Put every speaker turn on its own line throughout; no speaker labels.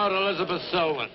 out Elizabeth Selwyn.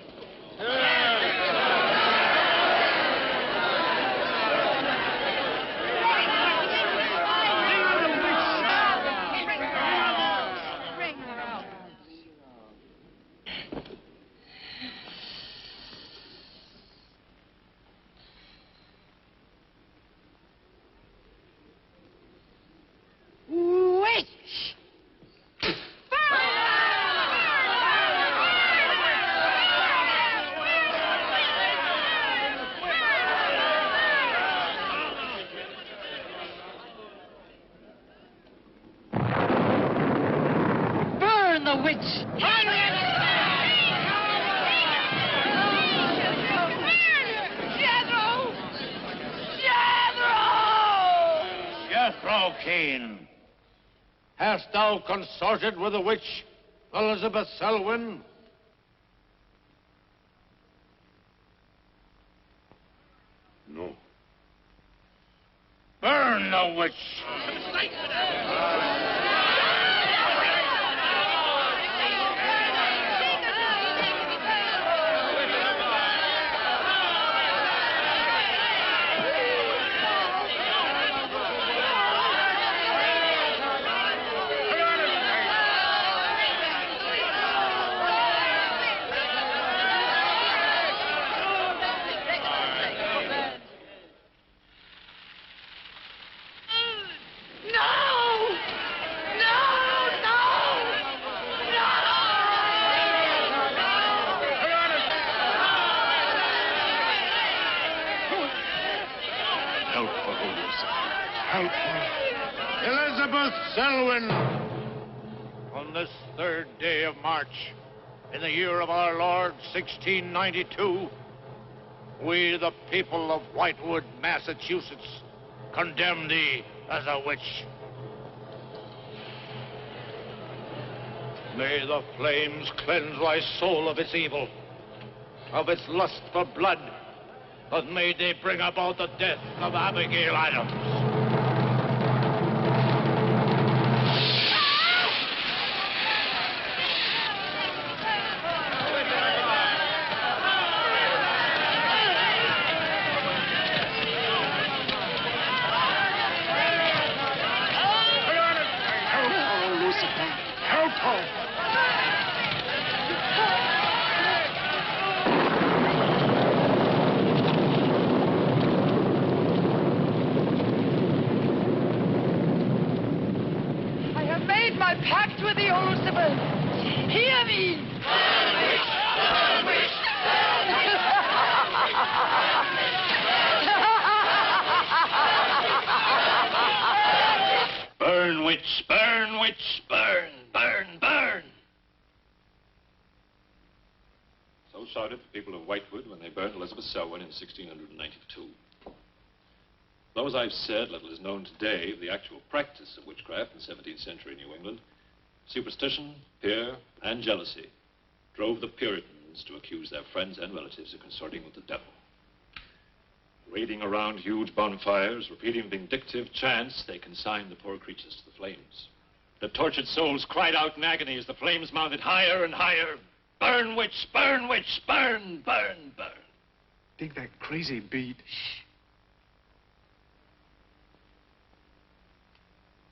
Hast thou consorted with the witch, Elizabeth Selwyn?
No.
Burn the witch! Elizabeth Selwyn, on this 3rd day of March, in the year of our Lord, 1692, we, the people of Whitewood, Massachusetts, condemn thee as a witch. May the flames cleanse thy soul of its evil, of its lust for blood, but may they bring about the death of Abigail Adams.
Shouted the people of Whitewood when they burned Elizabeth Selwyn in 1692. Though, as I've said, little is known today of the actual practice of witchcraft in 17th century New England, superstition, fear, and jealousy drove the Puritans to accuse their friends and relatives of consorting with the devil. Raiding around huge bonfires, repeating vindictive chants, they consigned the poor creatures to the flames. The tortured souls cried out in agony as the flames mounted higher and higher. Burn, witch, burn, witch, burn, burn, burn.
Dig that crazy beat. Shh.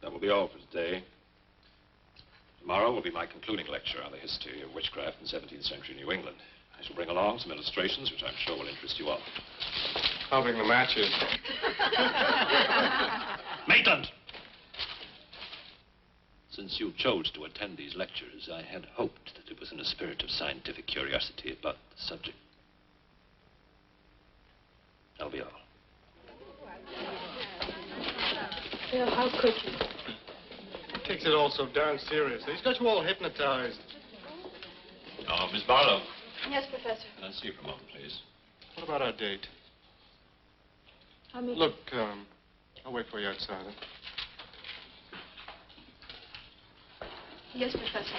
That will be all for today. Tomorrow will be my concluding lecture on the history of witchcraft in 17th century New England. I shall bring along some illustrations which I'm sure will interest you all.
I'll bring the matches.
Maitland! Since you chose to attend these lectures, I had hoped that it was in a spirit of scientific curiosity about the subject. That'll be all.
Bill, how could you?
He takes it all so darn seriously. He's got you all hypnotized.
Oh, Miss Barlow.
Yes, Professor.
Can I see you for a moment, please?
What about our date?
I'll meet
Look, I'll wait for you outside. Huh?
Yes, Professor.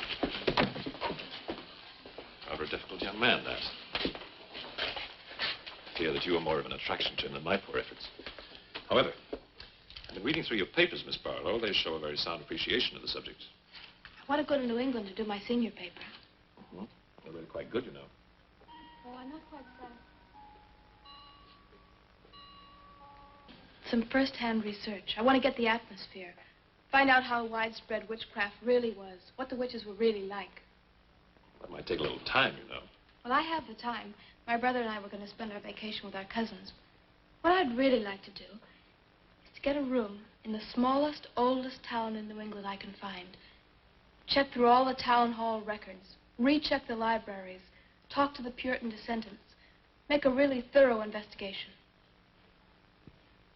Rather a difficult young man, that. I fear that you are more of an attraction to him than my poor efforts. However, I've been reading through your papers, Miss Barlow. They show a very sound appreciation of the subject.
I want to go to New England to do my senior paper.
Mm-hmm. You're really quite good, you know.
Oh, I'm not quite sad. Some first-hand research. I want to get the atmosphere. Find out how widespread witchcraft really was. What the witches were really like.
That might take a little time, you know.
Well, I have the time. My brother and I were going to spend our vacation with our cousins. What I'd really like to do is to get a room in the smallest, oldest town in New England I can find. Check through all the town hall records. Recheck the libraries. Talk to the Puritan descendants. Make a really thorough investigation.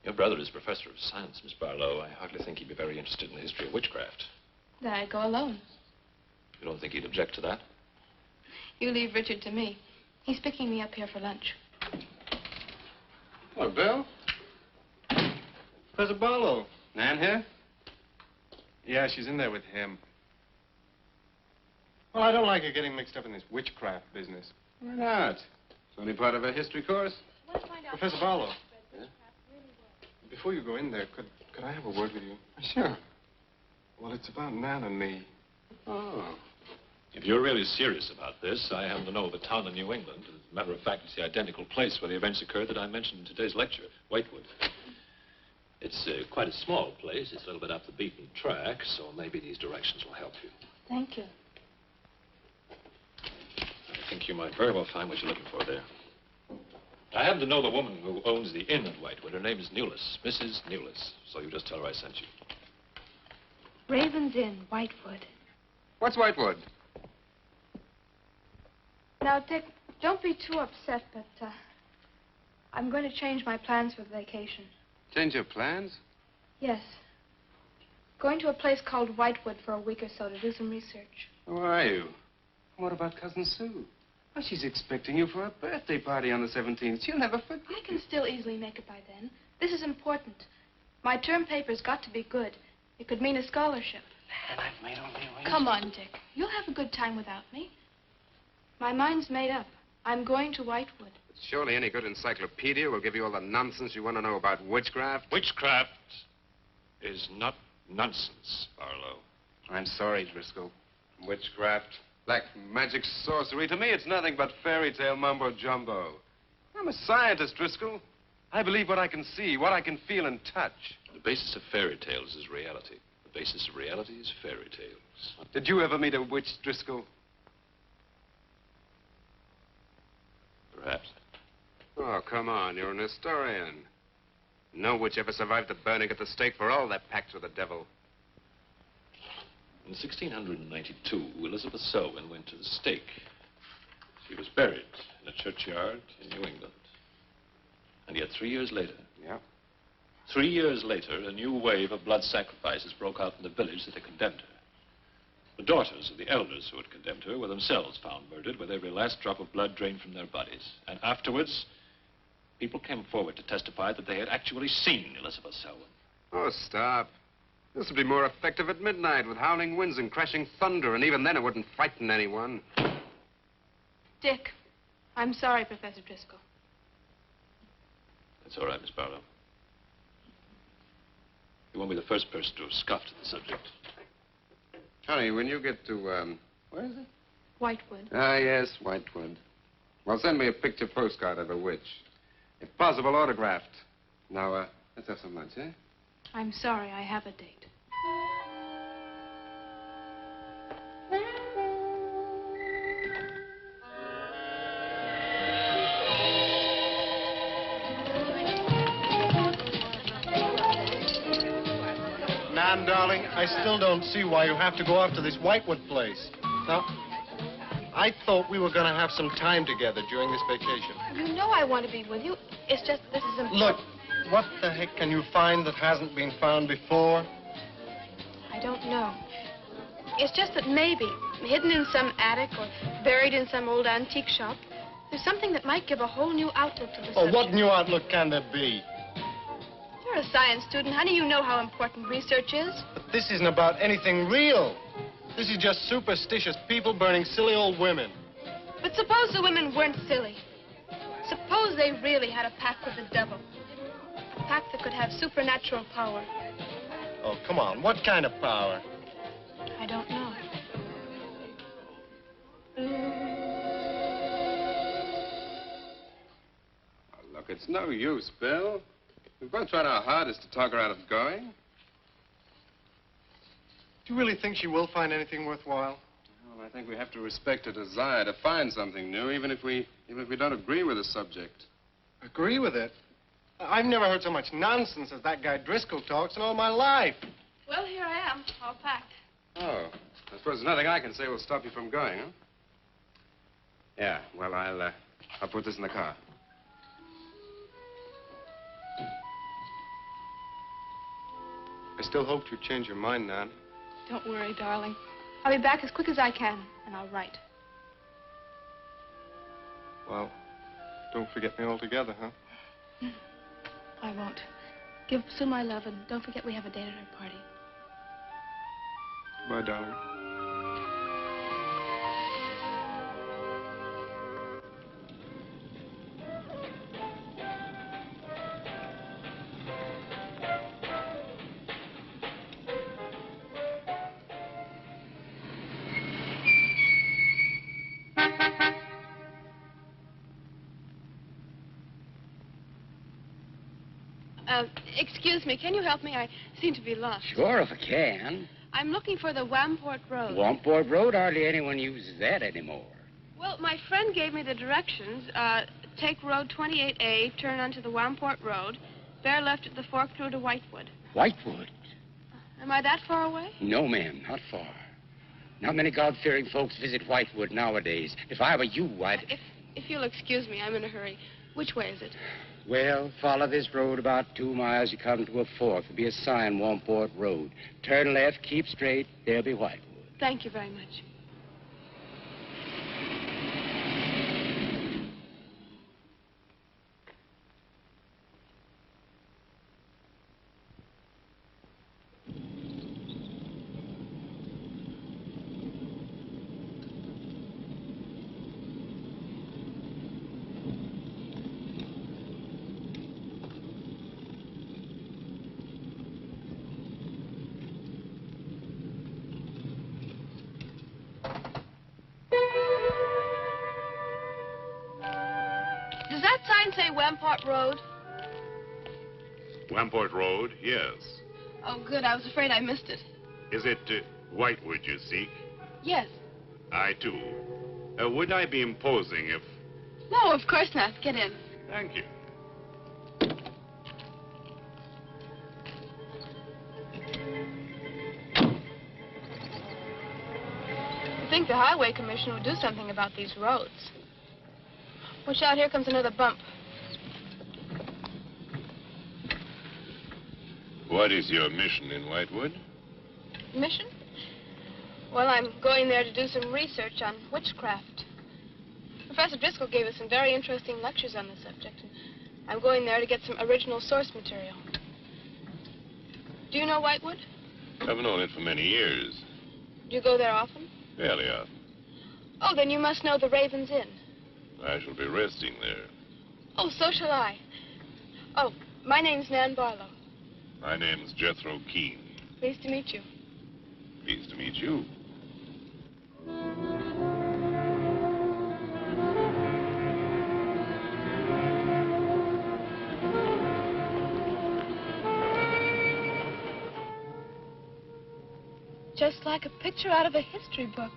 Your brother is professor of science, Miss Barlow. I hardly think he'd be very interested in the history of witchcraft.
Then I'd go alone.
You don't think he'd object to that?
You leave Richard to me. He's picking me up here for lunch.
Hello, Bill. Professor Barlow. Nan here? Yeah, she's in there with him. Well, I don't like her getting mixed up in this witchcraft business.
Why not? It's only part of her history course.
Let's find out.
Professor Barlow. Before you go in there, could I have a word with you?
Sure.
Well, it's about Nan and me.
Oh.
If you're really serious about this, I happen to know of a town in New England. As a matter of fact, it's the identical place where the events occurred that I mentioned in today's lecture, Whitewood. It's quite a small place. It's a little bit off the beaten track, so maybe these directions will help you.
Thank you.
I think you might very well find what you're looking for there. I happen to know the woman who owns the inn at Whitewood. Her name is Newless, Mrs. Newless. So you just tell her I sent you.
Raven's Inn, Whitewood.
What's Whitewood?
Now, Dick, don't be too upset, but I'm going to change my plans for the vacation.
Change your plans?
Yes. Going to a place called Whitewood for a week or so to do some research.
Who are you? What about Cousin Sue? Well, she's expecting you for a birthday party on the 17th. She'll never forget.
I can still easily make it by then. This is important. My term paper's got to be good. It could mean a scholarship.
And I've made all the arrangements.
Come on, Dick. You'll have a good time without me. My mind's made up. I'm going to Whitewood.
Surely any good encyclopedia will give you all the nonsense you want to know about witchcraft.
Witchcraft is not nonsense, Barlow.
I'm sorry, Driscoll. Witchcraft, black magic, sorcery. To me, it's nothing but fairy tale mumbo-jumbo. I'm a scientist, Driscoll. I believe what I can see, what I can feel and touch.
The basis of fairy tales is reality. The basis of reality is fairy tales.
Did you ever meet a witch, Driscoll?
Perhaps.
Oh, come on. You're an historian. No witch ever survived the burning at the stake for all their pacts with the devil.
In 1692, Elizabeth Selwyn went to the stake. She was buried in a churchyard in New England. And yet 3 years later...
Yeah?
3 years later, a new wave of blood sacrifices broke out in the village that had condemned her. The daughters of the elders who had condemned her were themselves found murdered with every last drop of blood drained from their bodies. And afterwards, people came forward to testify that they had actually seen Elizabeth Selwyn.
Oh, stop. This would be more effective at midnight with howling winds and crashing thunder, and even then it wouldn't frighten anyone.
Dick, I'm sorry, Professor Driscoll.
That's all right, Miss Barlow. You won't be the first person to have scoffed at the subject.
Honey, when you get to, where is it?
Whitewood.
Ah, yes, Whitewood. Well, send me a picture postcard of a witch. If possible, autographed. Now, let's have some lunch, eh?
I'm sorry, I have a date.
Nan, darling, I still don't see why you have to go off to this Whitewood place. Now, I thought we were going to have some time together during this vacation.
You know I want to be with you. It's just this is important.
Look, what the heck can you find that hasn't been found before?
I don't know. It's just that maybe, hidden in some attic or buried in some old antique shop, there's something that might give a whole new outlook to the
Oh,
subject.
what new outlook can there be?
You're a science student, honey. You know how important research is.
But this isn't about anything real. This is just superstitious people burning silly old women.
But suppose the women weren't silly. Suppose they really had a pact with the devil. A pact that could have supernatural power.
Oh, come on. What kind of power?
I don't know.
It's no use, Bill. We've both tried our hardest to talk her out of going.
Do you really think she will find anything worthwhile?
Well, I think we have to respect her desire to find something new, even if we don't agree with the subject.
Agree with it? I've never heard so much nonsense as that guy Driscoll talks in all my life.
Well, here I am, all packed.
Oh, I suppose there's nothing I can say will stop you from going, huh? Yeah, well, I'll put this in the car.
I still hoped you'd change your mind, Nan.
Don't worry, darling. I'll be back as quick as I can, and I'll write.
Well, don't forget me altogether, huh?
I won't. Give Sue my love, and don't forget we have a date at her party.
Bye, darling.
Excuse me, can you help me? I seem to be lost.
Sure, if I can.
I'm looking for the Wamport Road.
Wamport Road, hardly anyone uses that anymore.
Well, my friend gave me the directions. Take Road 28A, turn onto the Wamport Road, bear left at the fork through to Whitewood.
Whitewood?
Am I that far away?
No, ma'am, not far. Not many God-fearing folks visit Whitewood nowadays. If I were you, I'd...
If you'll excuse me, I'm in a hurry. Which way is it?
Well, follow this road about 2 miles. You come to a fork. There'll be a sign, Wamport Road. Turn left, keep straight. There'll be Whitewood.
Thank you very much. Does that sign say Wamport Road?
Wamport Road, yes.
Oh, good. I was afraid I missed it.
Is it Whitewood you seek?
Yes.
I, too. Would I be imposing if...
No, of course not. Get in.
Thank you.
I think the Highway Commission would do something about these roads. Watch out, here comes another bump.
What is your mission in Whitewood?
Mission? Well, I'm going there to do some research on witchcraft. Professor Driscoll gave us some very interesting lectures on the subject, and I'm going there to get some original source material. Do you know Whitewood?
I've known it for many years.
Do you go there often?
Fairly often.
Oh, then you must know the Raven's Inn.
I shall be resting there.
Oh, so shall I. Oh, my name's Nan Barlow.
My name's Jethro Keene.
Pleased to meet you.
Pleased to meet you.
Just like a picture out of a history book.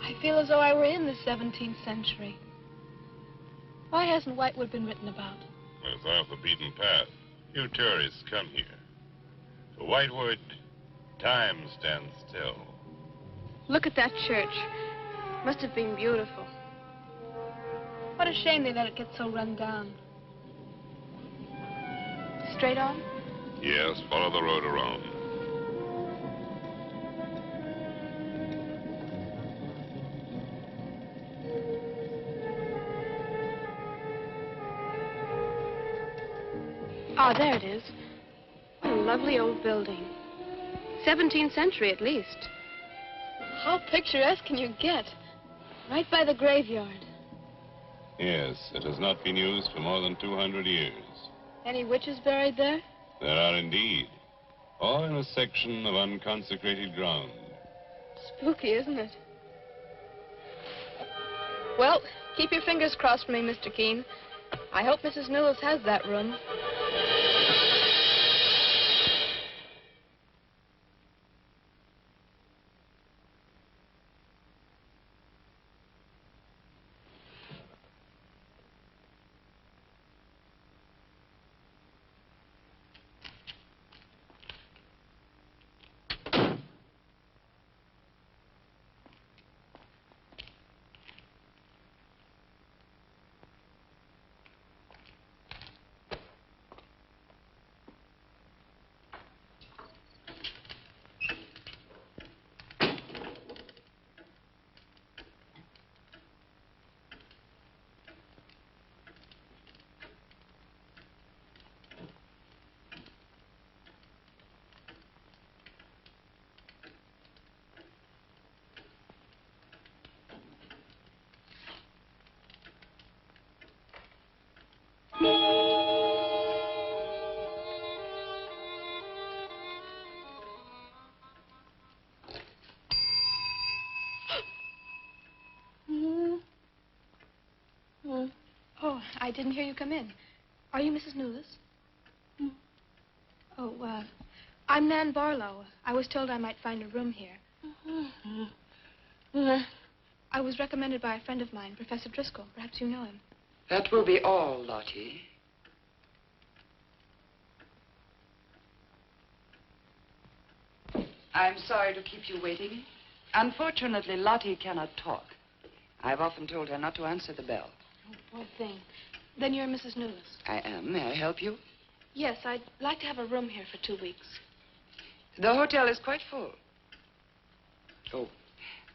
I feel as though I were in the 17th century. Why hasn't Whitewood been written about?
It's off the beaten path. Few tourists come here. To Whitewood, time stands still.
Look at that church. Must have been beautiful. What a shame they let it get so run down. Straight on?
Yes, follow the road around.
Ah, there it is. What a lovely old building. 17th century, at least. How picturesque can you get? Right by the graveyard.
Yes, it has not been used for more than 200 years.
Any witches buried there?
There are indeed. All in a section of unconsecrated ground.
Spooky, isn't it? Well, keep your fingers crossed for me, Mr. Keene. I hope Mrs. Newell has that room. Oh, I didn't hear you come in. Are you Mrs. Newless? Oh, I'm Nan Barlow. I was told I might find a room here. I was recommended by a friend of mine, Professor Driscoll. Perhaps you know him.
That will be all, Lottie. I'm sorry to keep you waiting. Unfortunately, Lottie cannot talk. I've often told her not to answer the bell.
Oh, poor thing. Then you're Mrs. Newless.
I am. May I help you?
Yes, I'd like to have a room here for 2 weeks.
The hotel is quite full. Oh,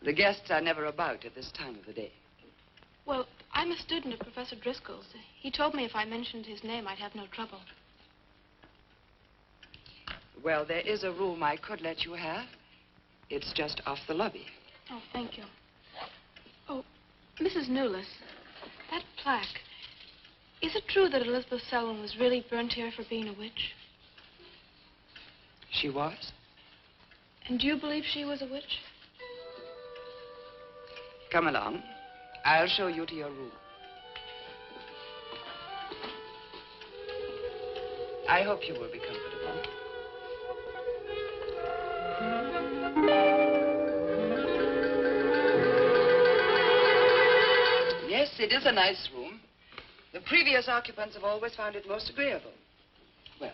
the guests are never about at this time of the day.
Well, I'm a student of Professor Driscoll's. He told me if I mentioned his name, I'd have no trouble.
Well, there is a room I could let you have. It's just off the lobby.
Oh, thank you. Oh, Mrs. Newless, that plaque. Is it true that Elizabeth Selwyn was really burnt here for being a witch?
She was?
And do you believe she was a witch?
Come along. I'll show you to your room. I hope you will be comfortable. Yes, it is a nice room. The previous occupants have always found it most agreeable. Well,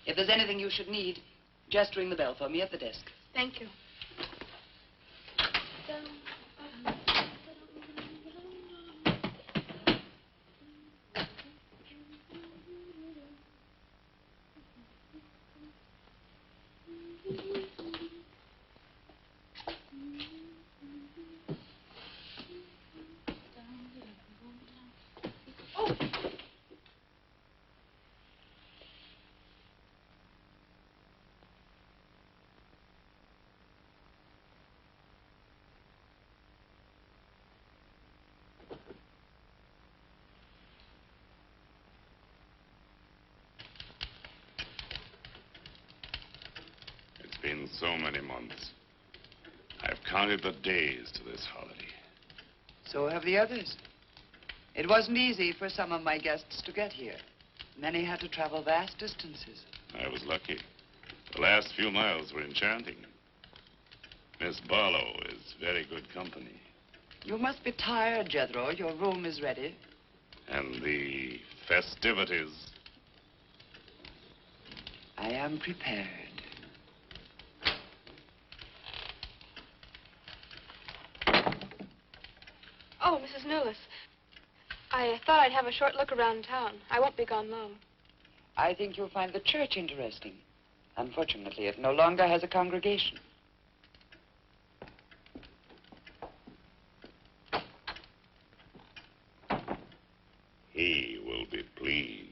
if there's anything you should need, just ring the bell for me at the desk.
Thank you.
It's been so many months. I've counted the days to this holiday.
So have the others. It wasn't easy for some of my guests to get here. Many had to travel vast distances.
I was lucky. The last few miles were enchanting. Miss Barlow is very good company.
You must be tired, Jethro. Your room is ready.
And the festivities.
I am prepared.
Oh, Mrs. Newless. I thought I'd have a short look around town. I won't be gone long.
I think you'll find the church interesting. Unfortunately, it no longer has a congregation.
He will be pleased.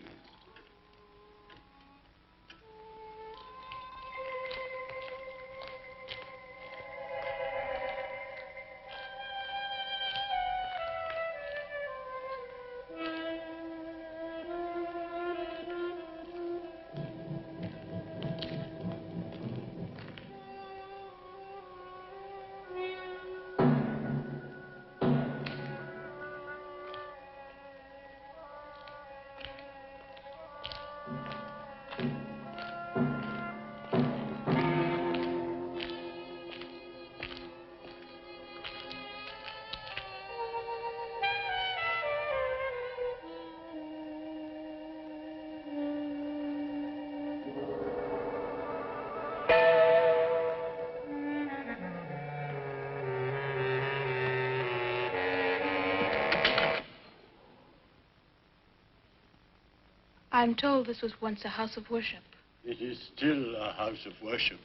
I'm told this was once a house of worship.
It is still a house of worship.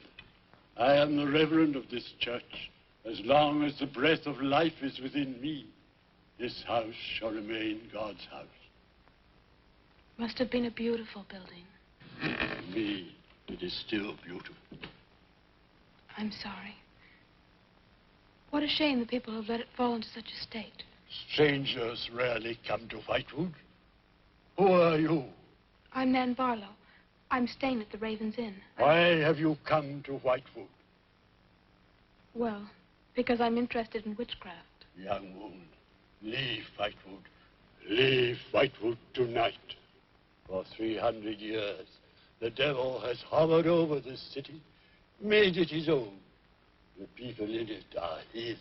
I am the reverend of this church. As long as the breath of life is within me, this house shall remain God's house.
Must have been a beautiful building.
To me, it is still beautiful.
I'm sorry. What a shame the people have let it fall into such a state.
Strangers rarely come to Whitewood. Who are you?
I'm Nan Barlow. I'm staying at the Raven's Inn.
Why have you come to Whitewood?
Well, because I'm interested in witchcraft.
Young woman, leave Whitewood. Leave Whitewood tonight. For 300 years, the devil has hovered over this city, made it his own. The people in it are his.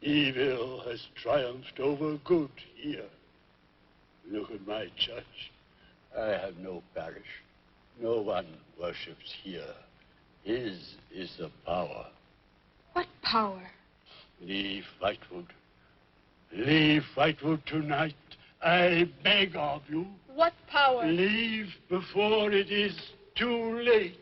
Evil has triumphed over good here. Look at my church. I have no parish. No one worships here. His is the power.
What power?
Leave Whitewood. Leave Whitewood tonight. I beg of you.
What power?
Leave before it is too late.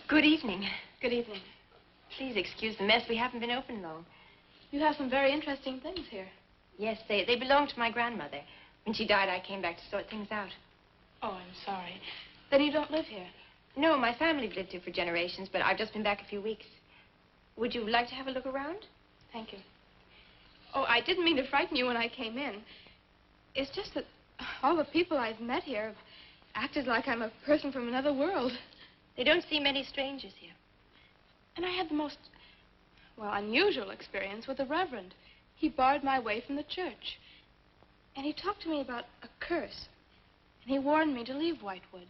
Good evening.
Good evening.
Please excuse the mess. We haven't been open long.
You have some very interesting things here.
Yes, they belonged to my grandmother. When she died, I came back to sort things out.
Oh, I'm sorry. Then you don't live here?
No, my family's lived here for generations, but I've just been back a few weeks. Would you like to have a look around?
Thank you. Oh, I didn't mean to frighten you when I came in. It's just that all the people I've met here have acted like I'm a person from another world.
They don't see many strangers here.
And I had the most, well, unusual experience with the Reverend. He barred my way from the church. And he talked to me about a curse. And he warned me to leave Whitewood.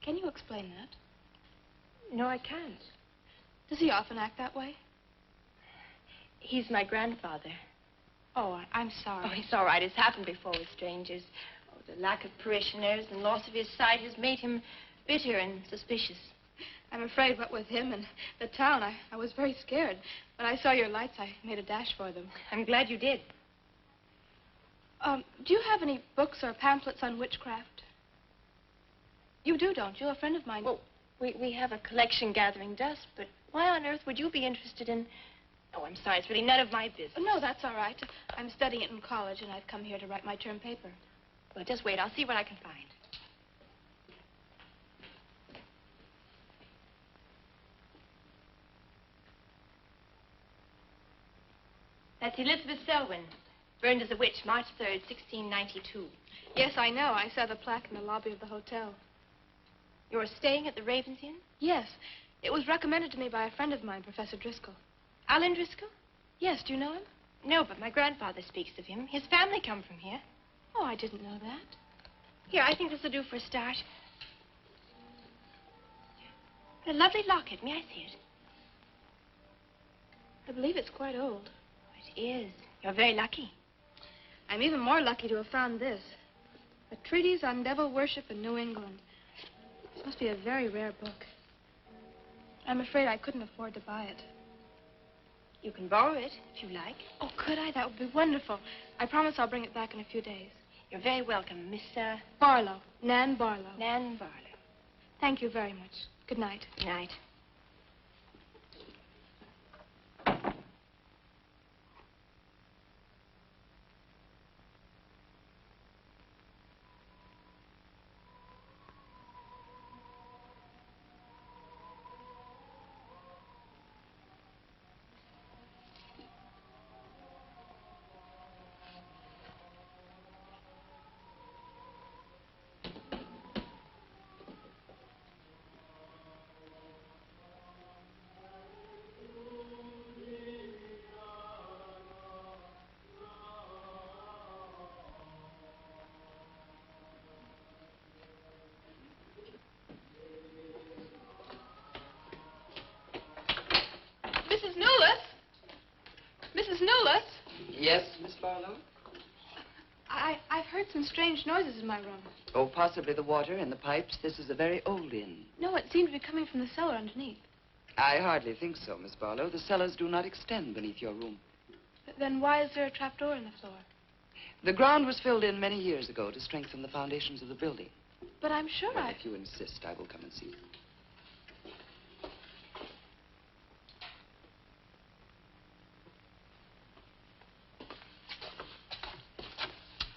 Can you explain that?
No, I can't.
Does he often act that way?
He's my grandfather.
Oh, I'm sorry.
Oh, it's all right. It's happened before with strangers. Oh, the lack of parishioners and loss of his sight has made him bitter and suspicious.
I'm afraid what with him and the town, I was very scared. When I saw your lights, I made a dash for them.
I'm glad you did.
Do you have any books or pamphlets on witchcraft? You do, don't you? A friend of mine...
Well, we have a collection gathering dust, but why on earth would you be interested in... Oh, I'm sorry. It's really none of my business.
No, that's all right. I'm studying it in college, and I've come here to write my term paper.
Well, just wait. I'll see what I can find. That's Elizabeth Selwyn, burned as a witch, March 3rd, 1692.
Yes, I know. I saw the plaque in the lobby of the hotel.
You're staying at the Raven's Inn?
Yes. It was recommended to me by a friend of mine, Professor Driscoll.
Alan Driscoll?
Yes, do you know him?
No, but my grandfather speaks of him. His family come from here.
Oh, I didn't know that.
Here, I think this will do for a start. What a lovely locket. May I see it?
I believe it's quite old.
It is. You're very lucky.
I'm even more lucky to have found this. A treatise on devil worship in New England. This must be a very rare book. I'm afraid I couldn't afford to buy it.
You can borrow it, if you like.
Oh, could I? That would be wonderful. I promise I'll bring it back in a few days.
You're very welcome, Miss,
Barlow. Nan Barlow.
Nan Barlow.
Thank you very much. Good night.
Good night.
heard some strange noises in my room.
Oh, possibly the water and the pipes. This is a very old inn.
No, it seemed to be coming from the cellar underneath.
I hardly think so, Miss Barlow. The cellars do not extend beneath your room.
Then why is there a trapdoor in the floor?
The ground was filled in many years ago to strengthen the foundations of the building.
But I'm sure
Well, if you insist, I will come and see you.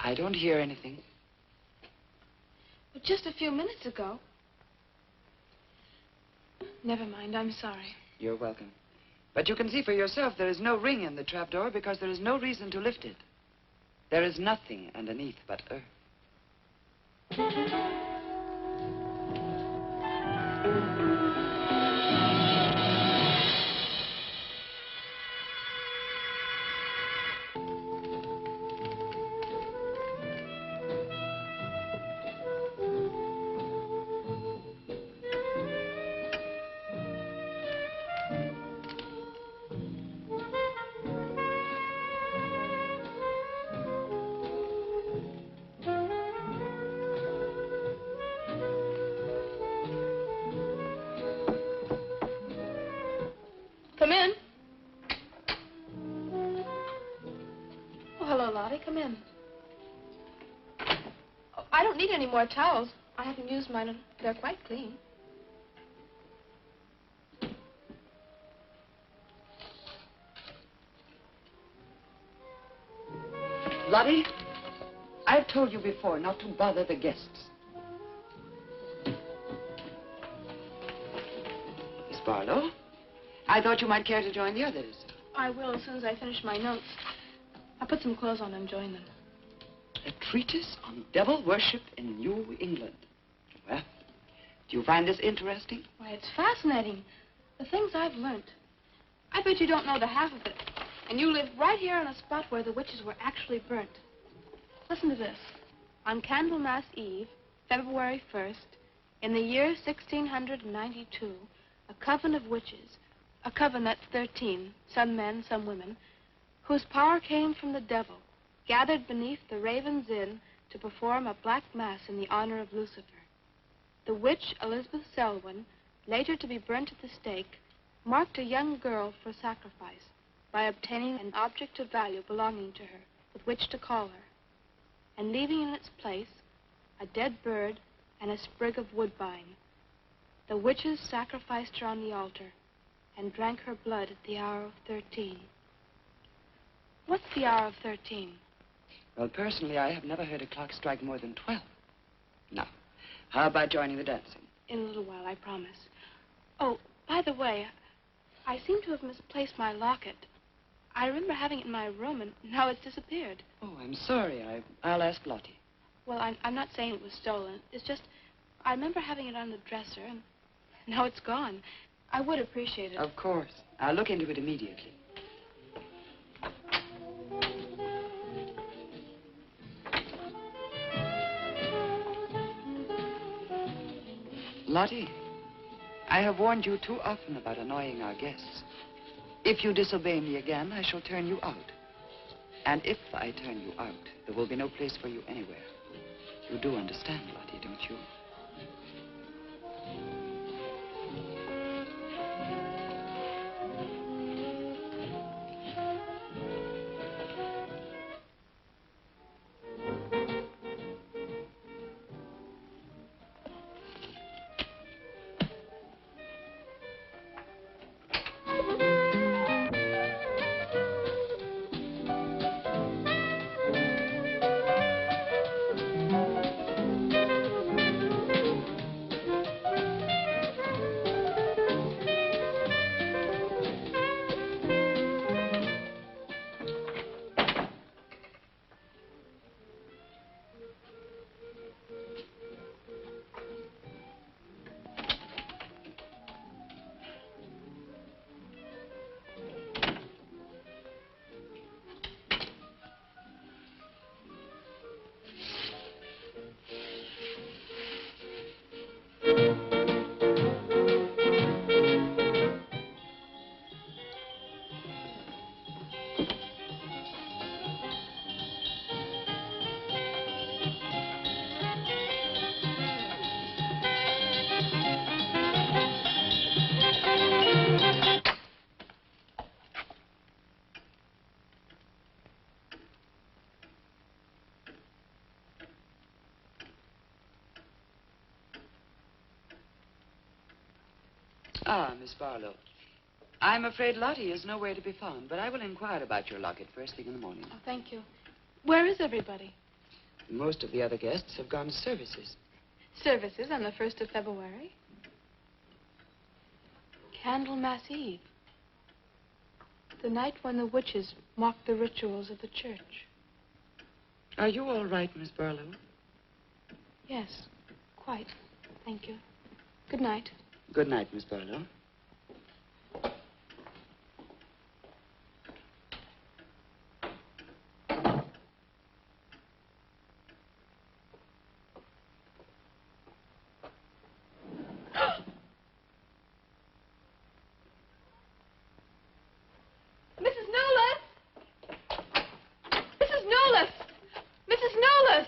I don't hear anything.
But just a few minutes ago. Never mind, I'm sorry.
You're welcome. But you can see for yourself there is no ring in the trapdoor because there is no reason to lift it. There is nothing underneath but earth.
Come in. Oh, hello, Lottie. Come in. Oh, I don't need any more towels. I haven't used mine, and they're quite clean.
Lottie, I've told you before not to bother the guests. Miss Barlow, I thought you might care to join the others.
I will as soon as I finish my notes. I'll put some clothes on and join them.
A treatise on devil worship in New England. Well, do you find this interesting?
Why, it's fascinating. The things I've learned. I bet you don't know the half of it. And you live right here on a spot where the witches were actually burnt. Listen to this. On Candlemas Eve, February 1st, in the year 1692, a coven of witches, a coven that's 13, some men, some women, whose power came from the devil, gathered beneath the Raven's Inn to perform a black mass in the honor of Lucifer. The witch, Elizabeth Selwyn, later to be burnt at the stake, marked a young girl for sacrifice by obtaining an object of value belonging to her with which to call her, and leaving in its place a dead bird and a sprig of woodbine. The witches sacrificed her on the altar and drank her blood at the hour of 13. What's the hour of 13?
Well, personally, I have never heard a clock strike more than 12. Now, how about joining the dancing?
In a little while, I promise. Oh, by the way, I seem to have misplaced my locket. I remember having it in my room, and now it's disappeared.
Oh, I'm sorry. I'll ask Lottie.
Well, I'm not saying it was stolen. It's just, I remember having it on the dresser, and now it's gone. I would appreciate it.
Of course. I'll look into it immediately. Lottie, I have warned you too often about annoying our guests. If you disobey me again, I shall turn you out. And if I turn you out, there will be no place for you anywhere. You do understand, Lottie, don't you? Ah, Miss Barlow. I'm afraid Lottie is nowhere to be found, but I will inquire about your locket first thing in the morning.
Oh, thank you. Where is everybody?
Most of the other guests have gone to services.
Services on the 1st of February. Candlemas Eve. The night when the witches mocked the rituals of the church.
Are you all right, Miss Barlow?
Yes, quite. Thank you. Good night.
Good night, Miss Barlow.
Mrs. Nolas! Mrs. Nolas! Mrs. Nolas!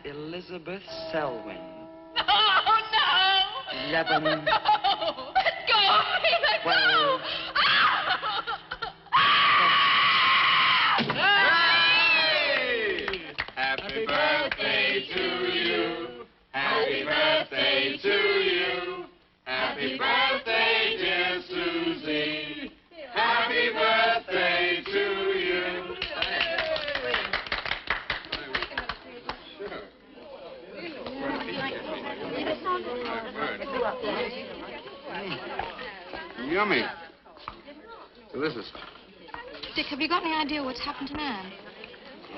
Elizabeth Selwyn.
No, no!
11.
No! Let go of me! Let
12.
go!
Hey! Happy birthday to you. Happy birthday to you. Happy birthday, dear Susie. Happy birthday to you.
Yummy. Delicious.
Dick, have you got any idea what's happened to Nan?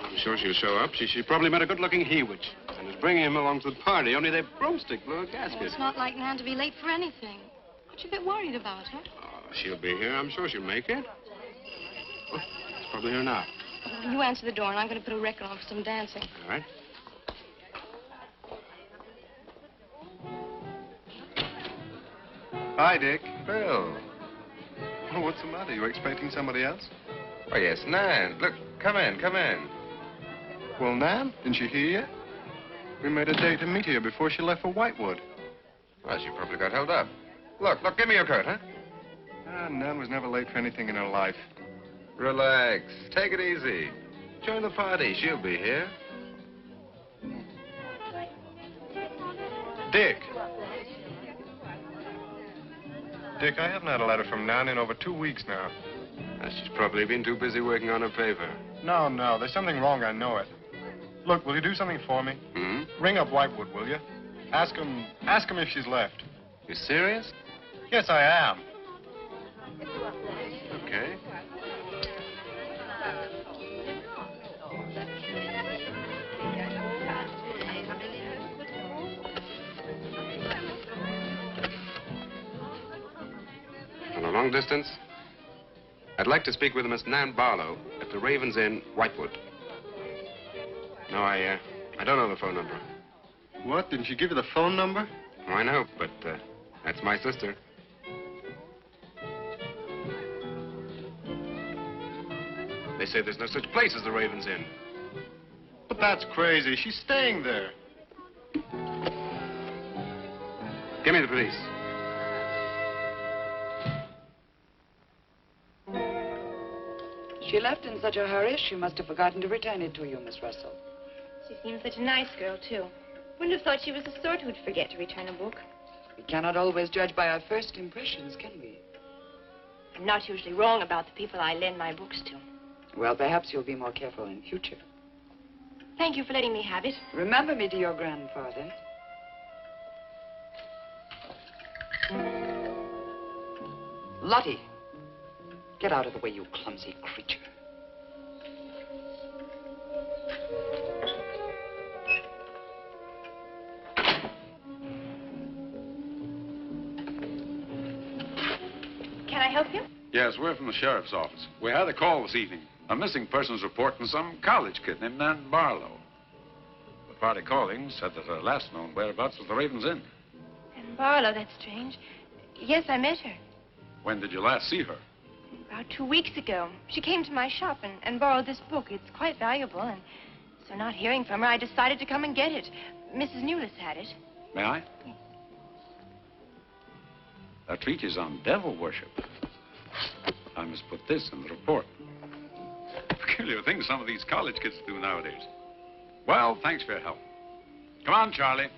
I'm sure she'll show up. She probably met a good-looking he-witch.
I was bringing him along to the party, only their broomstick blew a
Well,
gasket.
it's not like Nan to be late for anything. What you a bit worried about her?
Oh, she'll be here. I'm sure she'll make it. Oh, it's probably here now.
You answer the door, and I'm going to put a record on for some dancing.
All right.
Hi, Dick. Bill. Oh, what's the matter? You expecting somebody else?
Oh, yes, Nan. Look, come in, come in.
Well, Nan, didn't she hear you? We made a date to meet here before she left for Whitewood.
Well, she probably got held up. Look, give me your coat, huh?
Nan was never late for anything in her life.
Relax. Take it easy. Join the party. She'll be here.
Dick. Dick, I haven't had a letter from Nan in over 2 weeks now.
She's probably been too busy working on her paper.
No, there's something wrong, I know it. Look, will you do something for me?
Hmm?
Ring up Whitewood, will you? Ask him if she's left.
You serious?
Yes, I am.
Okay. On a long distance, I'd like to speak with Miss Nan Barlow at the Raven's Inn, Whitewood. No, I don't know the phone number.
What? Didn't she give you the phone number?
Oh, I know, but that's my sister. They say there's no such place as the Raven's Inn.
But that's crazy. She's staying there.
Give me the police.
She left in such a hurry, she must have forgotten to return it to you, Miss Russell.
She seems such a nice girl, too. Wouldn't have thought she was the sort who'd forget to return a book.
We cannot always judge by our first impressions, can we?
I'm not usually wrong about the people I lend my books to.
Well, perhaps you'll be more careful in future.
Thank you for letting me have it.
Remember me to your grandfather. Lottie, get out of the way, you clumsy creature.
Can I help you?
Yes, we're from the sheriff's office. We had a call this evening. A missing persons report from some college kid named Nan Barlow. The party calling said that her last known whereabouts was the Raven's Inn.
And Barlow, that's strange. Yes, I met her.
When did you last see her?
About 2 weeks ago. She came to my shop and borrowed this book. It's quite valuable, and so not hearing from her, I decided to come and get it. Mrs. Newless had it.
May I?
Yes.
That treatise on devil worship. I must put this in the report. Peculiar things some of these college kids do nowadays. Well, thanks for your help. Come on, Charlie.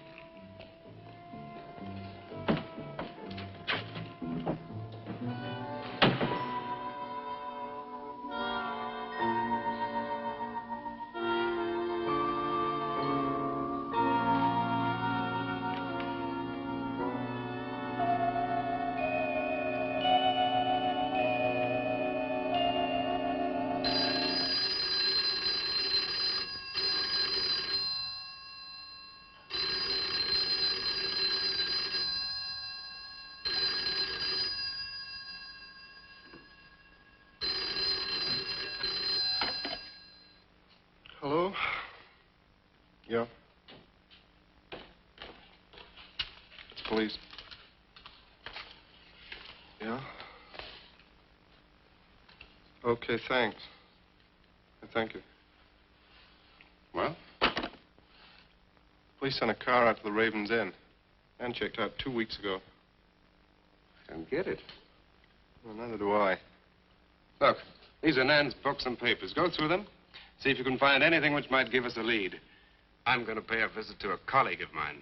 Hello? Yeah? It's police. Yeah? Okay, thanks. Thank you.
Well?
Police sent a car out to the Raven's Inn. And checked out 2 weeks ago.
Don't get it.
Well, neither do I.
Look, these are Nan's books and papers. Go through them. See if you can find anything which might give us a lead. I'm going to pay a visit to a colleague of mine.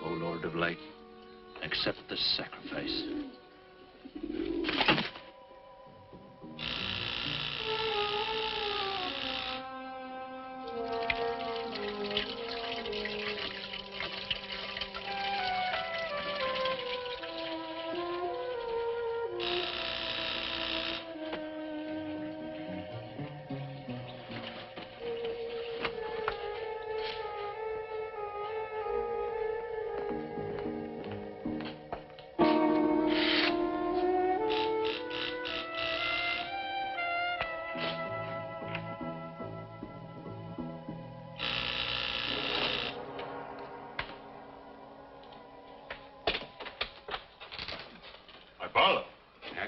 O Lord of Light, accept this sacrifice.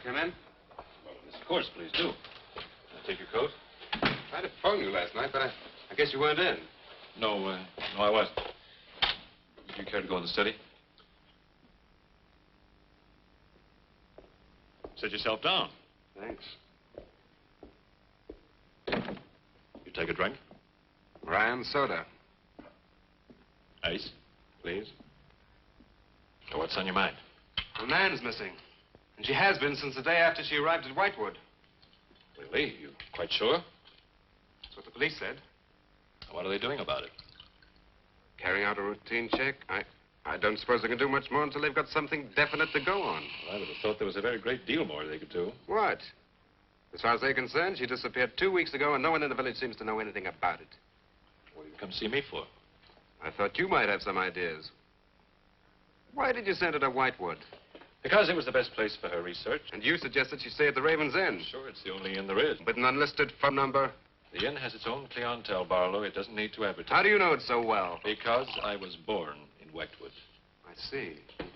come in?
Well, yes, of course, please do. Can I take your coat?
I tried to phone you last night, but I guess you weren't in.
No, I wasn't. Would you care to go in the study? Sit yourself down.
Thanks.
You take a drink?
Rye and soda.
Ice, please. So what's on your mind?
Well, Nan's missing. And she has been since the day after she arrived at Whitewood.
Really? You quite sure?
That's what the police said.
What are they doing about it?
Carrying out a routine check. I don't suppose they can do much more until they've got something definite to go on.
Well, I would have thought there was a very great deal more they could do.
What? As far as they're concerned, she disappeared 2 weeks ago, and no one in the village seems to know anything about it.
What did you come see me for?
I thought you might have some ideas. Why did you send her to Whitewood?
Because it was the best place for her research.
And you suggested she stay at the Raven's Inn.
Sure, it's the only inn there is.
With an unlisted phone number?
The inn has its own clientele, Barlow. It doesn't need to advertise.
How do you know it so well?
Because I was born in Whitewood.
I see. And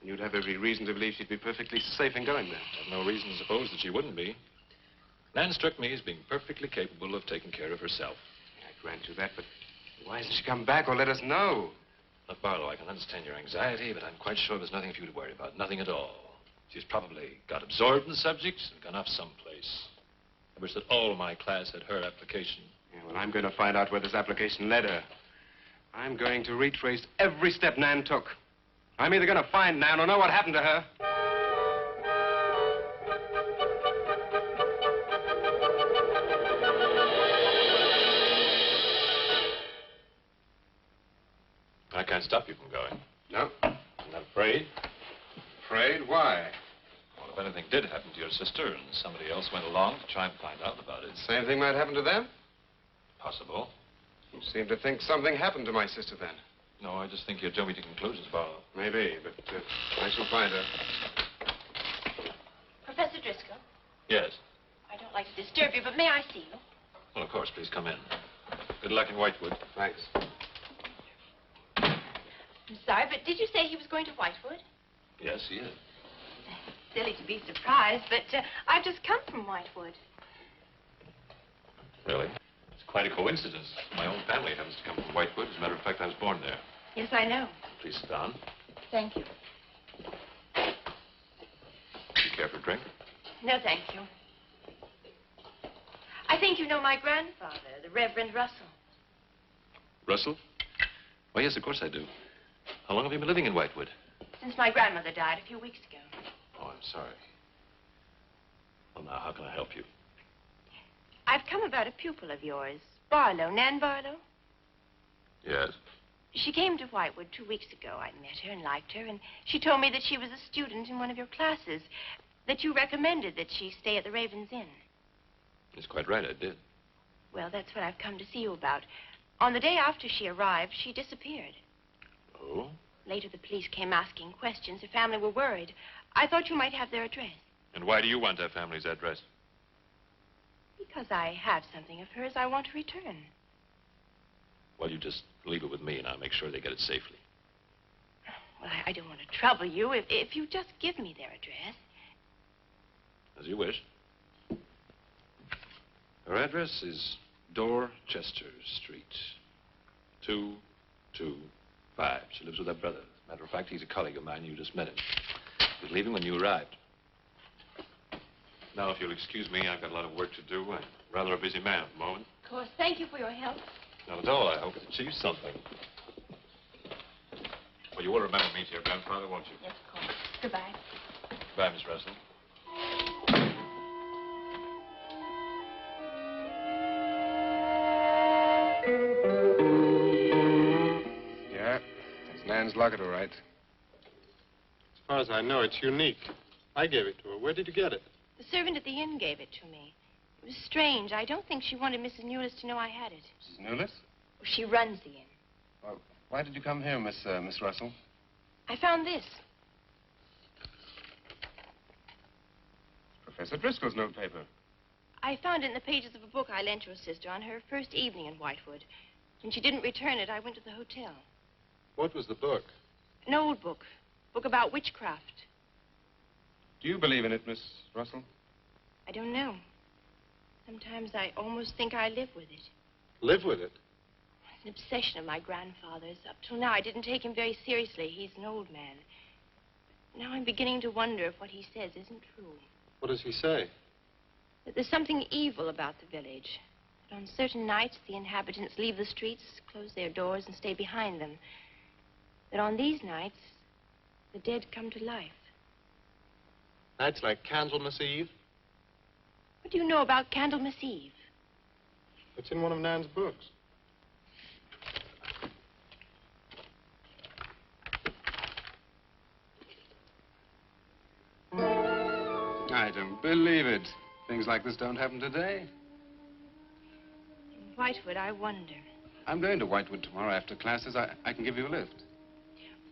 you'd have every reason to believe she'd be perfectly safe in going there.
I have no reason to suppose that she wouldn't be. Nan struck me as being perfectly capable of taking care of herself.
I grant you that, but why hasn't she come back or let us know?
Look, Barlow, I can understand your anxiety, but I'm quite sure there's nothing for you to worry about. Nothing at all. She's probably got absorbed in the subject and gone off someplace. I wish that all my class had her application.
Yeah, well, I'm going to find out where this application led her. I'm going to retrace every step Nan took. I'm either going to find Nan or know what happened to her.
I can't stop you from going.
No.
I'm not afraid.
Afraid? Why?
Well, if anything did happen to your sister and somebody else went along to try and find out about it.
Same thing might happen to them?
Possible.
You seem to think something happened to my sister then.
No, I just think you're jumping to conclusions, Barlow.
Maybe, but I shall find her.
Professor Driscoll,
Yes.
I don't like to disturb you, but may I see you?
Well, of course, please come in. Good luck in Whitewood.
Thanks.
I'm sorry, but did you say he was going to Whitewood?
Yes, he is.
Silly to be surprised, but I've just come from Whitewood.
Really? It's quite a coincidence. My own family happens to come from Whitewood. As a matter of fact, I was born there.
Yes, I know.
Please sit down.
Thank you.
Do you care for a drink?
No, thank you. I think you know my grandfather, the Reverend Russell.
Russell? Why, yes, of course I do. How long have you been living in Whitewood?
Since my grandmother died a few weeks ago.
Oh, I'm sorry. Well, now, how can I help you?
I've come about a pupil of yours, Barlow, Nan Barlow.
Yes?
She came to Whitewood 2 weeks ago. I met her and liked her, and she told me that she was a student in one of your classes, that you recommended that she stay at the Raven's Inn.
That's quite right, I did.
Well, that's what I've come to see you about. On the day after she arrived, she disappeared.
Oh?
Later, the police came asking questions. Her family were worried. I thought you might have their address.
And why do you want that family's address?
Because I have something of hers I want to return.
Well, you just leave it with me, and I'll make sure they get it safely.
Well, I don't want to trouble you if you just give me their address.
As you wish. Her address is Dorchester Street, 225. She lives with her brother. As a matter of fact, he's a colleague of mine. You just met him. He was leaving when you arrived. Now, if you'll excuse me, I've got a lot of work to do. I'm rather a busy man at the moment.
Of course. Thank you for your help.
Not at all. I hope it achieves something. Well, you will remember me to your grandfather, won't you?
Yes, of course. Goodbye.
Goodbye, Miss Russell.
Yeah, that's Nan's locket, all right.
As far as I know, it's unique. I gave it to her. Where did you get it?
The servant at the inn gave it to me. It was strange. I don't think she wanted Mrs. Newless to know I had it.
Mrs. Newless?
She runs the inn.
Well, why did you come here, Miss Russell?
I found this.
Professor Driscoll's notepaper.
I found it in the pages of a book I lent your sister on her first evening in Whitewood. When she didn't return it, I went to the hotel.
What was the book?
An old book. Book about witchcraft.
Do you believe in it, Miss Russell?
I don't know. Sometimes I almost think I live with it.
Live with it?
It's an obsession of my grandfather's. Up till now, I didn't take him very seriously. He's an old man. Now I'm beginning to wonder if what he says isn't true.
What does he say?
That there's something evil about the village. That on certain nights, the inhabitants leave the streets, close their doors, and stay behind them. That on these nights, the dead come to life.
Nights like Candlemas Eve?
What do you know about Candlemas Eve?
It's in one of Nan's books.
I don't believe it. Things like this don't happen today.
In Whitewood, I wonder.
I'm going to Whitewood tomorrow after classes. I can give you a lift.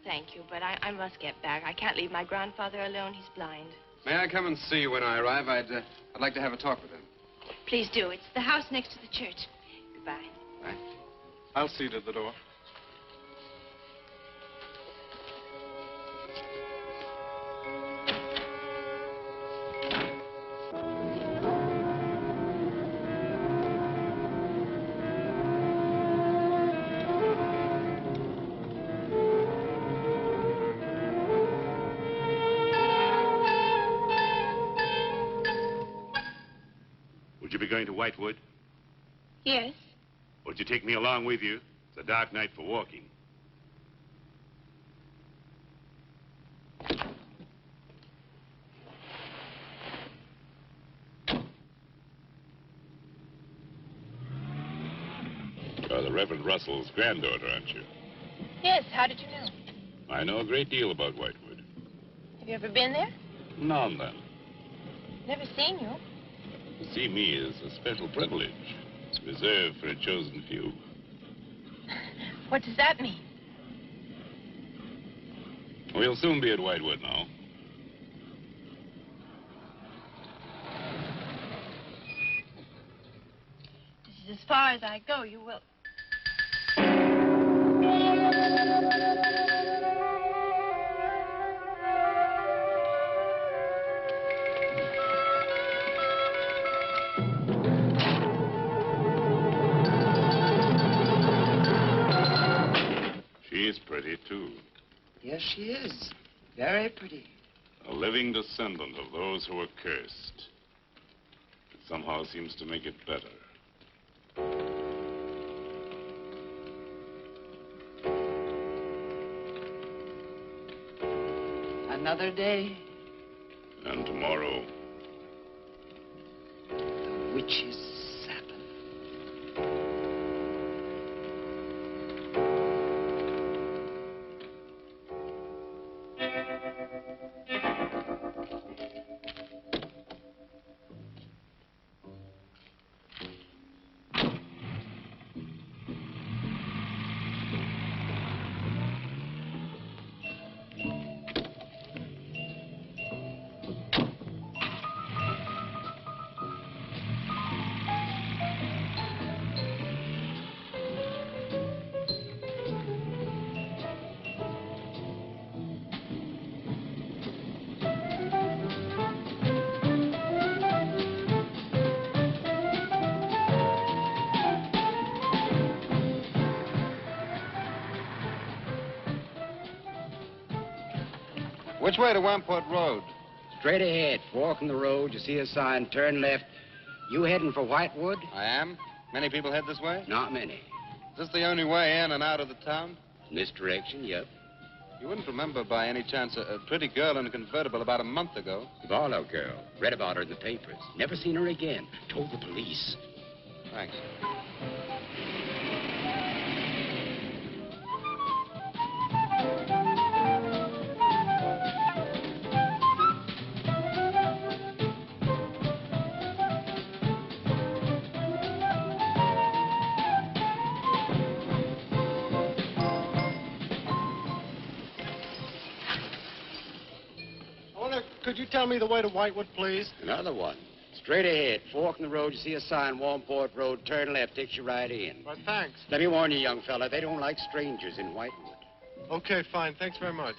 Thank you, but I must get back. I can't leave my grandfather alone. He's blind.
May I come and see you when I arrive? I'd like to have a talk with him.
Please do. It's the house next to the church. Goodbye.
Bye.
I'll see you at the door.
Would you be going to Whitewood?
Yes.
Would you take me along with you? It's a dark night for walking. You're the Reverend Russell's granddaughter, aren't you?
Yes. How did you know?
I know a great deal about Whitewood.
Have you ever been there?
Now and then.
Never seen you.
To see me is a special privilege. It's reserved for a chosen few.
What does that mean?
We'll soon be at Whitewood now.
This is as far as I go. You will.
She's pretty, too.
Yes, she is. Very pretty.
A living descendant of those who were cursed. It somehow seems to make it better.
Another day.
And tomorrow.
The witch's Sabbath.
Which way to Wamport Road?
Straight ahead. Walking the road, you see a sign, turn left. You heading for Whitewood?
I am. Many people head this way?
Not many.
Is this the only way in and out of the town?
In this direction, yep.
You wouldn't remember by any chance a pretty girl in a convertible about a month ago?
Barlow girl. Read about her in the papers. Never seen her again. Told the police.
Thanks. Could you tell me the way to Whitewood, please?
Another one. Straight ahead. Fork in the road, you see a sign, Wamport Road. Turn left, takes you right in.
Well, thanks.
Let me warn you, young fella, they don't like strangers in Whitewood.
Okay, fine. Thanks very much.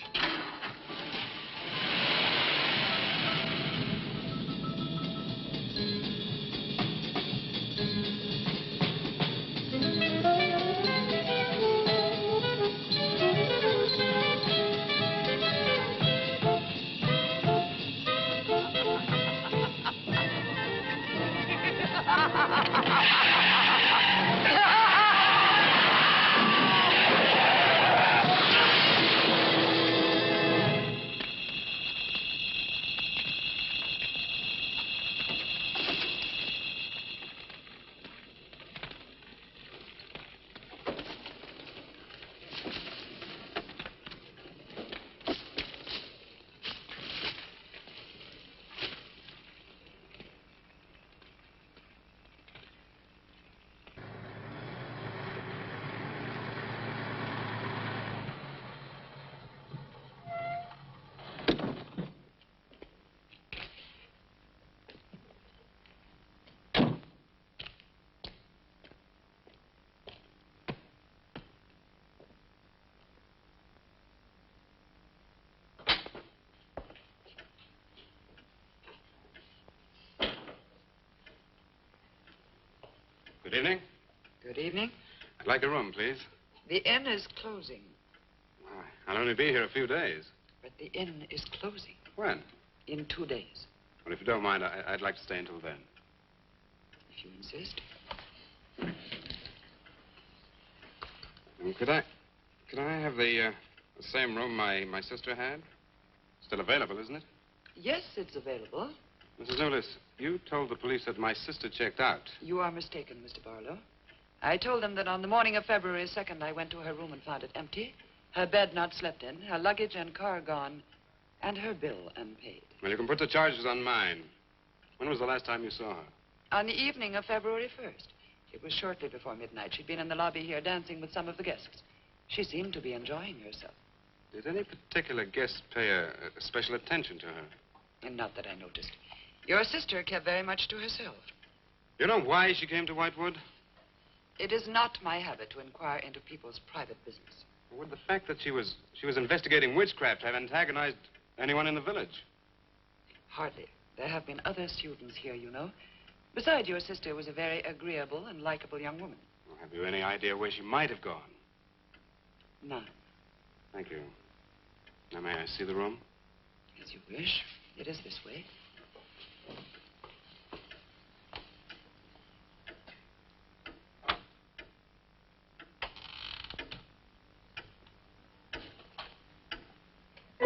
Good evening.
Good evening.
I'd like a room, please.
The inn is closing.
I'll only be here a few days.
But the inn is closing.
When?
In 2 days.
Well, if you don't mind, I'd like to stay until then.
If you insist.
Could I have the same room my sister had? Still available, isn't it?
Yes, it's available.
Mrs. Newless, you told the police that my sister checked out.
You are mistaken, Mr. Barlow. I told them that on the morning of February 2nd, I went to her room and found it empty, her bed not slept in, her luggage and car gone, and her bill unpaid.
Well, you can put the charges on mine. When was the last time you saw her?
On the evening of February 1st. It was shortly before midnight. She'd been in the lobby here dancing with some of the guests. She seemed to be enjoying herself.
Did any particular guest pay a special attention to her?
And not that I noticed. Your sister kept very much to herself.
You know why she came to Whitewood?
It is not my habit to inquire into people's private business.
Would the fact that she was investigating witchcraft have antagonized anyone in the village?
Hardly. There have been other students here, you know. Besides, your sister was a very agreeable and likable young woman.
Well, have you any idea where she might have gone?
None.
Thank you. Now, may I see the room?
As you wish. It is this way.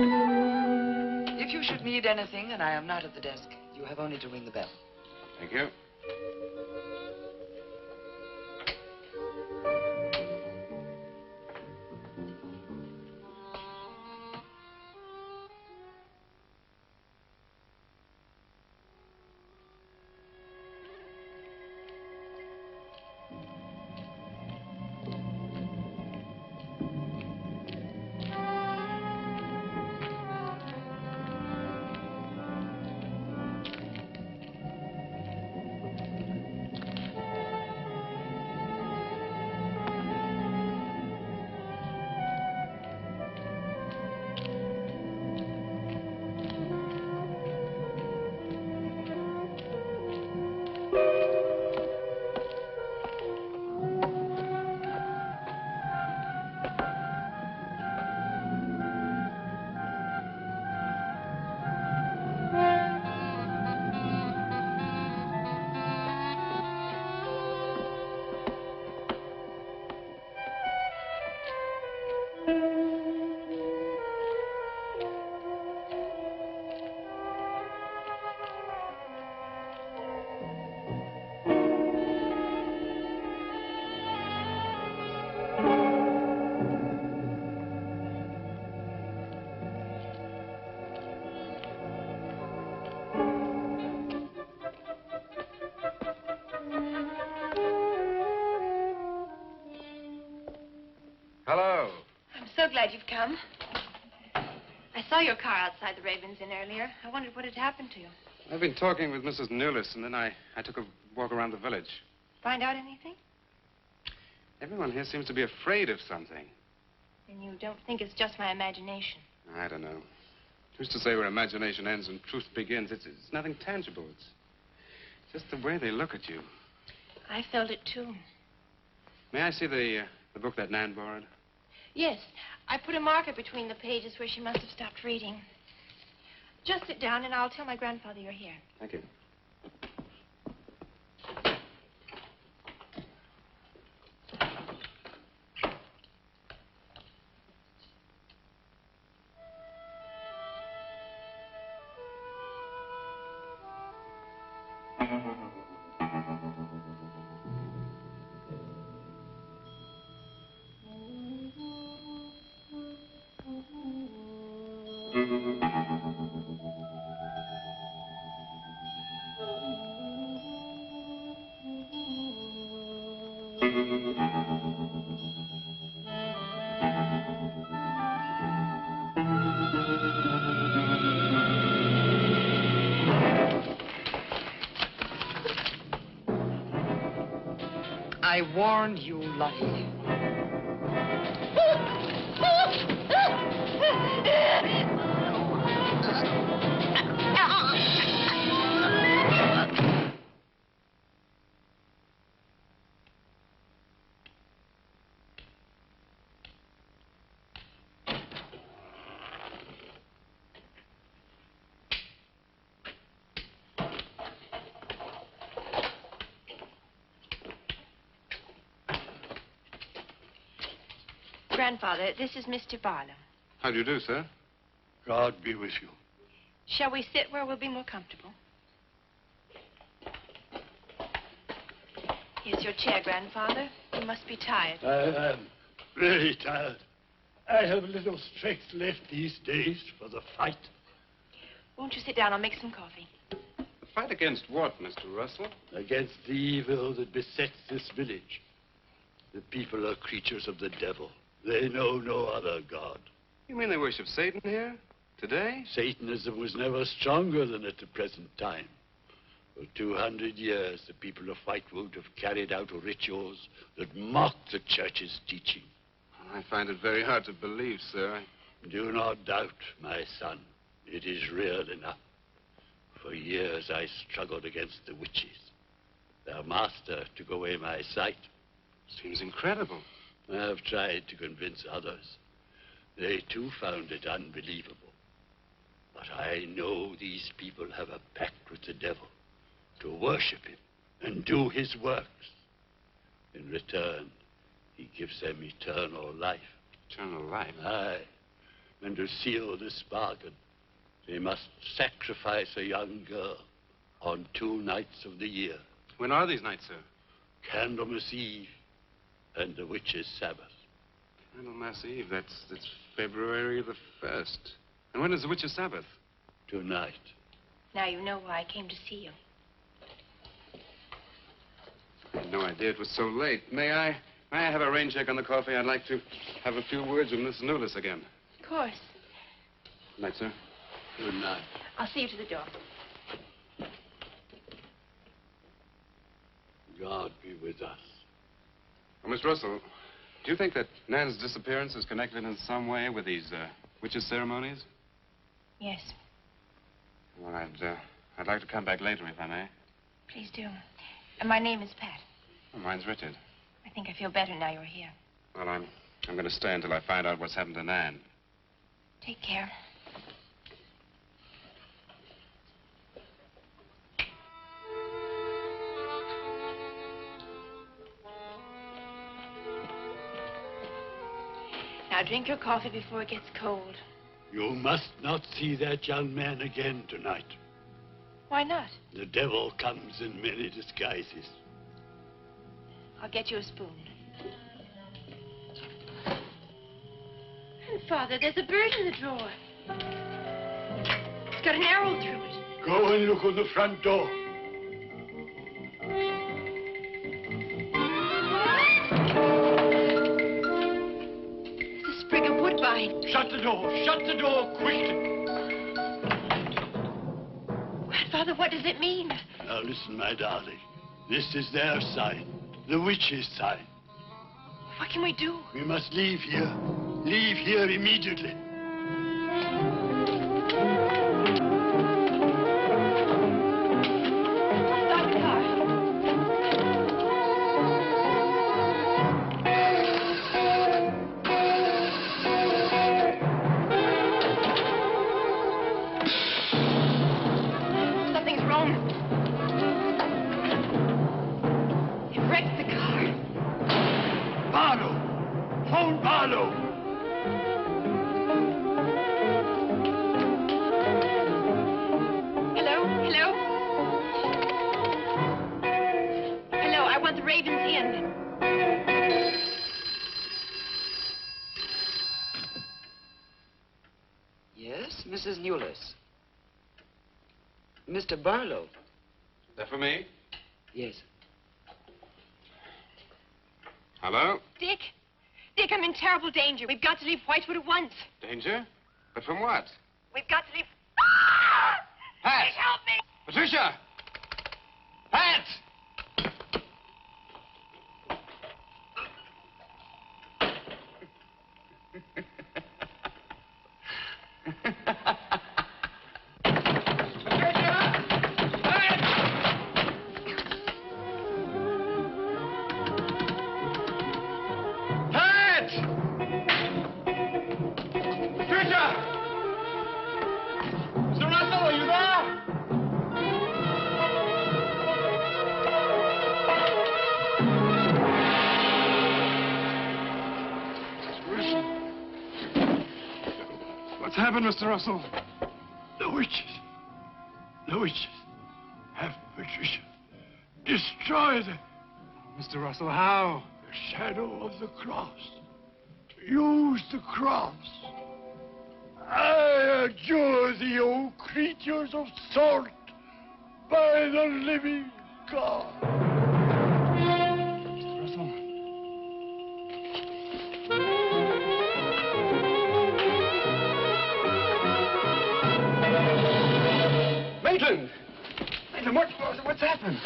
If you should need anything and I am not at the desk, you have only to ring the bell.
Thank you. Hello.
I'm so glad you've come. I saw your car outside the Ravens Inn earlier. I wondered what had happened to you.
I've been talking with Mrs. Newless, and then I took a walk around the village.
Find out anything?
Everyone here seems to be afraid of something.
And you don't think it's just my imagination?
I don't know. Who's to say where imagination ends and truth begins? It's nothing tangible. It's just the way they look at you.
I felt it, too.
May I see the book that Nan borrowed?
Yes. I put a marker between the pages where she must have stopped reading. Just sit down, and I'll tell my grandfather you're here.
Thank you.
I warned you, Lottie.
Grandfather, this is Mr. Barlow.
How do you do, sir?
God be with you.
Shall we sit where we'll be more comfortable? Here's your chair, Grandfather. You must be tired.
I am very tired. I have little strength left these days for the fight.
Won't you sit down? I'll make some coffee.
The fight against what, Mr. Russell?
Against the evil that besets this village. The people are creatures of the devil. They know no other God.
You mean they worship Satan here? Today?
Satanism was never stronger than at the present time. For 200 years, the people of Whitewood have carried out rituals that mock the church's teaching.
I find it very hard to believe, sir.
Do not doubt, my son. It is real enough. For years, I struggled against the witches. Their master took away my sight.
Seems incredible.
I have tried to convince others. They, too, found it unbelievable. But I know these people have a pact with the devil to worship him and do his works. In return, he gives them eternal life.
Eternal life?
Aye. And to seal this bargain, they must sacrifice a young girl on 2 nights of the year.
When are these nights, sir?
Candlemas Eve and the witch's Sabbath.
Candlemas Eve, that's February the 1st. And when is the witch's Sabbath?
Tonight.
Now you know why I came to see you.
I had no idea it was so late. May I have a rain check on the coffee? I'd like to have a few words with Miss Newless again.
Of course.
Good night, sir.
Good night.
I'll see you to the door.
God be with us.
Well, Miss Russell, do you think that Nan's disappearance is connected in some way with these witches' ceremonies?
Yes.
Well, I'd like to come back later, if I may.
Please do. And my name is Pat.
Well, mine's Richard.
I think I feel better now you're here.
Well, I'm going to stay until I find out what's happened to Nan.
Take care. Now drink your coffee before it gets cold.
You must not see that young man again tonight.
Why not?
The devil comes in many disguises.
I'll get you a spoon. Father, there's a bird in the drawer. It's got an arrow through it.
Go and look on the front door.
It's a sprig of woodbine.
Shut the door. Shut the door quickly.
Grandfather, what does it mean?
Now listen, my darling. This is their sign. The witch's sign.
What can we do?
We must leave here. Leave here immediately.
Stop the car. Something's wrong. It wrecked the car.
Barlow! Phone Barlow!
Hello? Hello? Hello, I want the Ravens Inn.
Yes, Mrs. Newless. Mr. Barlow.
Is that for me?
Yes.
Hello?
Dick? Dick, I'm in terrible danger. We've got to leave Whitewood at once.
Danger? But from what?
We've got to leave...
Pat!
Dick, help me!
Patricia! Pat!
happened, Mr. Russell?
The witches. The witches have Patricia destroyed her.
Mr. Russell, how?
The shadow of the cross. Use the cross. I adjure thee, O creatures of salt, by the living God.
Mr. Russell. Maitland! Maitland, what's happened?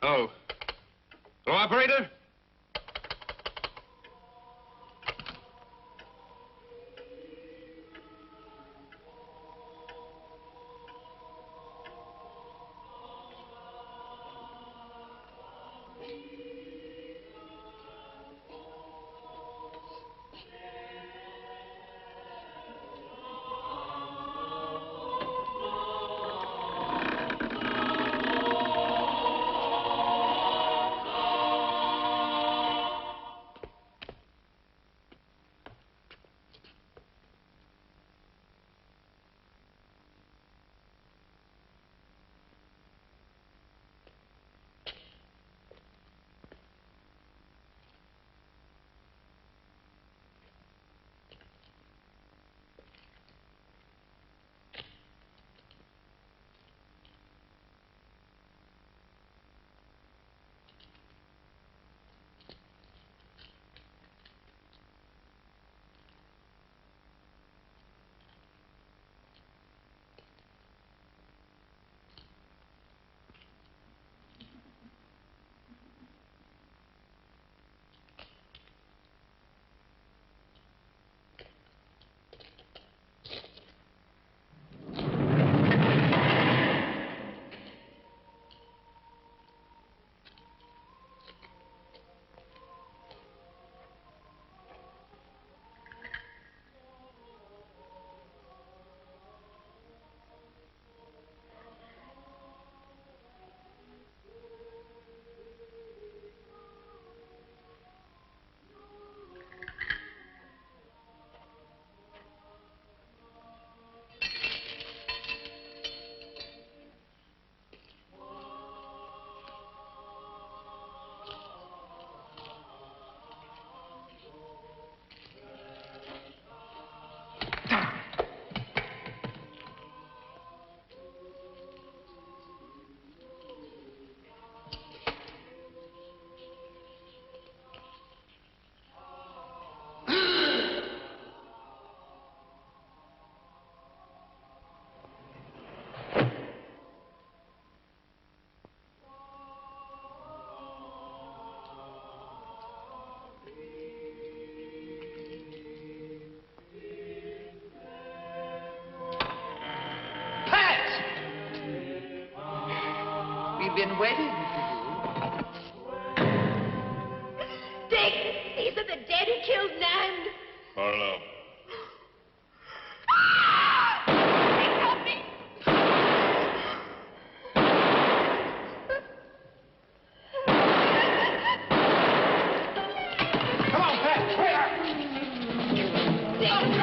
Oh. Hello, operator?
Been waiting for you.
Dick, these are the dead who killed Nan.
Harlow.
Dick, help me.
Come on, Pat, hurry up!
Dick,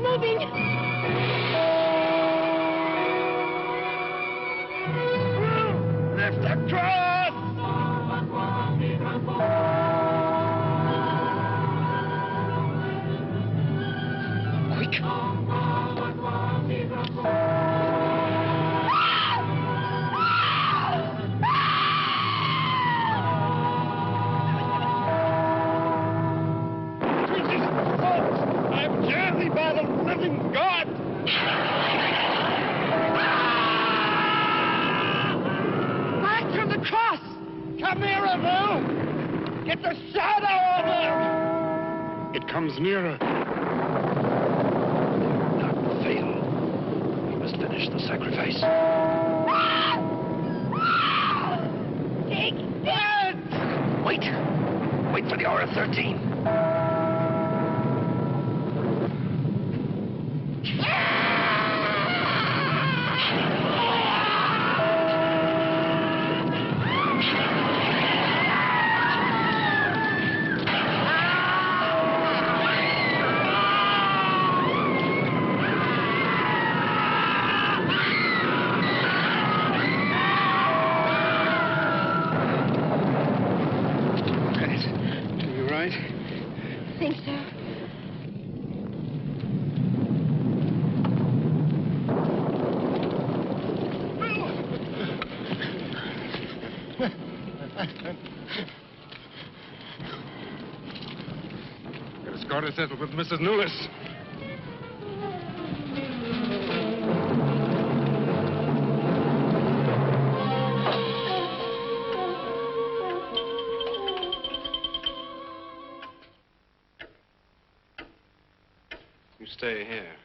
moving.
Lift the cross!
Quick.
I'm jersey by the living God! Back from the cross! Come here, Abu! Get the shadow of it!
It comes nearer.
Not fail. We must finish the sacrifice.
Take dead!
Wait! Wait for the hour of 13.
I think so.
Get a score to settle with Mrs. Lewis. You stay here.